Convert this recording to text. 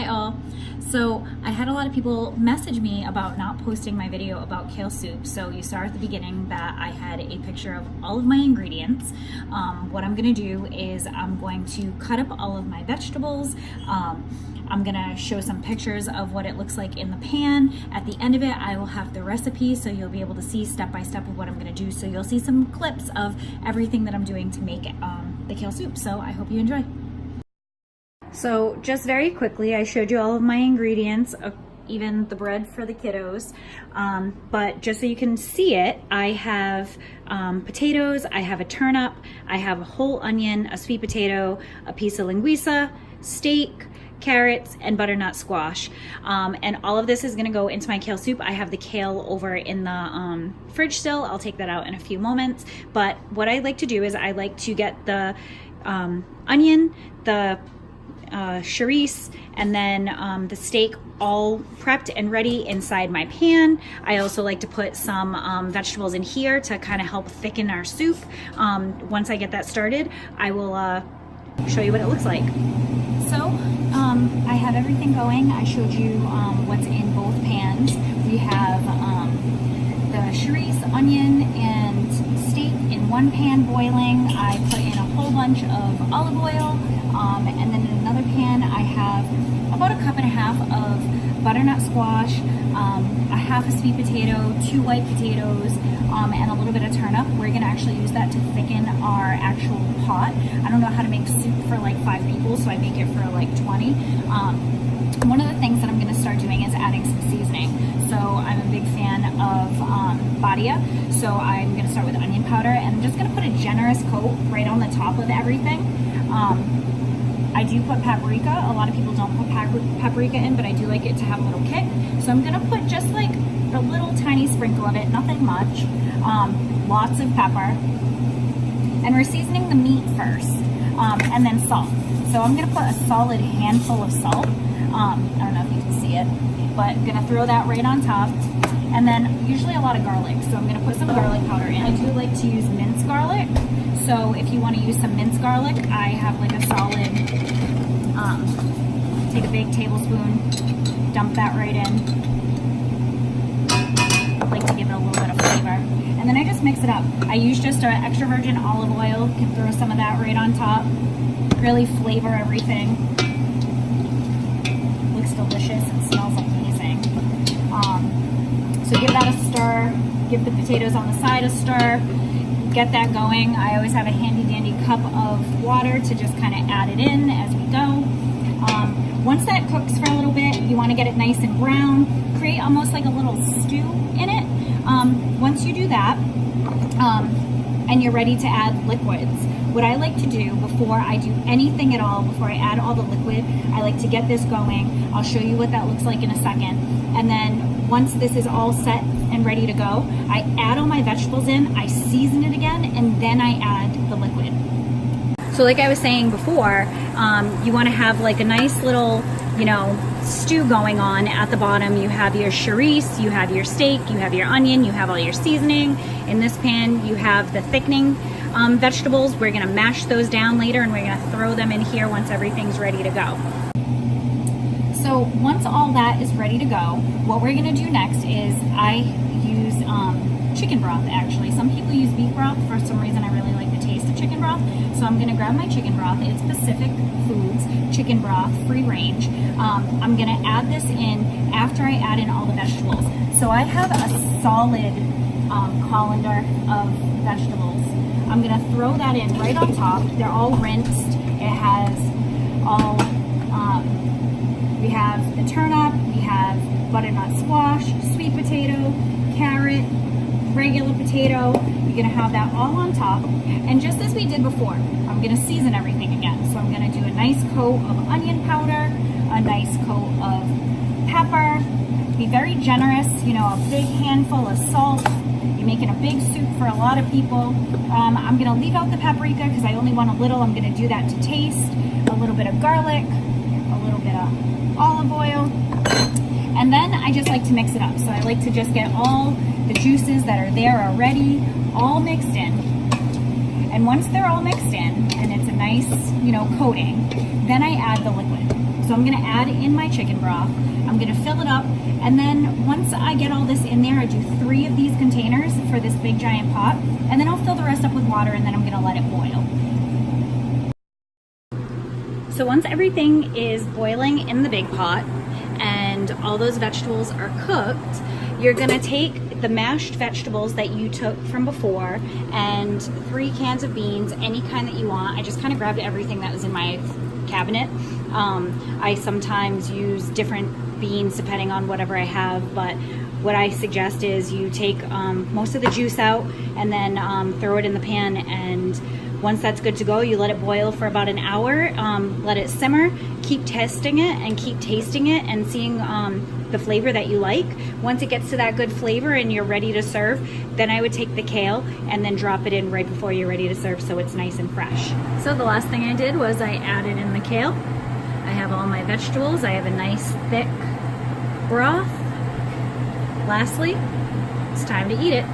Hi all. So I had a lot of people message me about not posting my video about kale soup. So you saw at the beginning that I had a picture of all of my ingredients. What I'm gonna do is I'm going to cut up all of my vegetables. I'm gonna show some pictures of what it looks like in the pan. At the end of it, I will have the recipe so you'll be able to see step by step of what I'm gonna do. So you'll see some clips of everything that I'm doing to make the kale soup. So I hope you enjoy. So just very quickly, I showed you all of my ingredients, even the bread for the kiddos. But just so you can see it, I have potatoes, I have a turnip, I have a whole onion, a sweet potato, a piece of linguiça, steak, carrots, and butternut squash. And all of this is gonna go into my kale soup. I have the kale over in the fridge still. I'll take that out in a few moments. But what I like to do is I like to get the onion, the chorizo, and then the steak all prepped and ready inside my pan. I also like to put some vegetables in here to kind of help thicken our soup. Once I get that started, I will show you what it looks like. So I have everything going. I showed you what's in both pans. We have the chorizo, onion, and steak in one pan boiling. I put in a whole bunch of olive oil, and then in another pan I have about 1.5 cups of butternut squash, a half a sweet potato, 2 white potatoes, and a little bit of turnip. We're gonna actually use that to thicken our actual pot. I don't know how to make soup for like 5 people, so I make it for like 20. One of the things that I'm gonna start doing is adding some seasoning. So I'm a big fan of badia, so I'm gonna start with onion powder, and I'm just gonna put a generous coat right on the top of everything. I do put paprika. A lot of people don't put paprika in, but I do like it to have a little kick. So I'm gonna put just like a little tiny sprinkle of it, nothing much. Lots of pepper. And we're seasoning the meat first, and then salt. So I'm gonna put a solid handful of salt. I don't know if you can see it, but I'm gonna throw that right on top. And then usually a lot of garlic. So I'm gonna put some garlic powder in. I do like to use minced garlic. So if you want to use some minced garlic, I have like a solid, take a big tablespoon, dump that right in. I like to give it a little bit of flavor. And then I just mix it up. I use just an extra virgin olive oil, can throw some of that right on top. Really flavor everything. Looks delicious and smells amazing. So give that a stir, give the potatoes on the side a stir. Get that going. I always have a handy dandy cup of water to just kind of add it in as we go. Once that cooks for a little bit, you want to get it nice and brown, create almost like a little stew in it. Once you do that, and you're ready to add liquids, what I like to do before I do anything at all, before I add all the liquid, I like to get this going. I'll show you what that looks like in a second. And then once this is all set and ready to go, I add all my vegetables in, I season it again, and then I add the liquid. So like I was saying before, you want to have like a nice little, stew going on at the bottom. You have your chorizo, you have your steak, you have your onion, you have all your seasoning. In this pan, you have the thickening vegetables. We're gonna mash those down later, and we're gonna throw them in here once everything's ready to go. So once all that is ready to go, what we're gonna do next is I use chicken broth actually. Some people use beef broth. For some reason I really like the taste of chicken broth. So I'm gonna grab my chicken broth. It's Pacific Foods chicken broth, free range. I'm gonna add this in after I add in all the vegetables. So I have a solid colander of vegetables. I'm gonna throw that in right on top. They're all rinsed. It has all, we have the turnip, we have butternut squash, sweet potato, carrot, regular potato. You're gonna have that all on top. And just as we did before, I'm gonna season everything again. So I'm gonna do a nice coat of onion powder, a nice coat of pepper. Be very generous, a big handful of salt. You're making a big soup for a lot of people. I'm gonna leave out the paprika because I only want a little. I'm gonna do that to taste. A little bit of garlic, a little bit of olive oil. And then I just like to mix it up. So I like to just get all the juices that are there already all mixed in. And once they're all mixed in and it's a nice, you know, coating. Then I add the liquid. So I'm gonna add in my chicken broth. I'm gonna fill it up, and then once I get all this in there, I do 3 of these containers for this big giant pot, and then I'll fill the rest up with water, and then I'm gonna let it boil. So once everything is boiling in the big pot and all those vegetables are cooked, you're gonna take the mashed vegetables that you took from before and 3 cans of beans, any kind that you want. I just kind of grabbed everything that was in my cabinet. I sometimes use different beans depending on whatever I have, but what I suggest is you take most of the juice out and then throw it in the pan, and once that's good to go, you let it boil for about an hour, let it simmer, keep testing it and keep tasting it and seeing the flavor that you like. Once it gets to that good flavor and you're ready to serve, then I would take the kale and then drop it in right before you're ready to serve so it's nice and fresh. So the last thing I did was I added in the kale. I have all my vegetables. I have a nice thick broth. Lastly, it's time to eat it.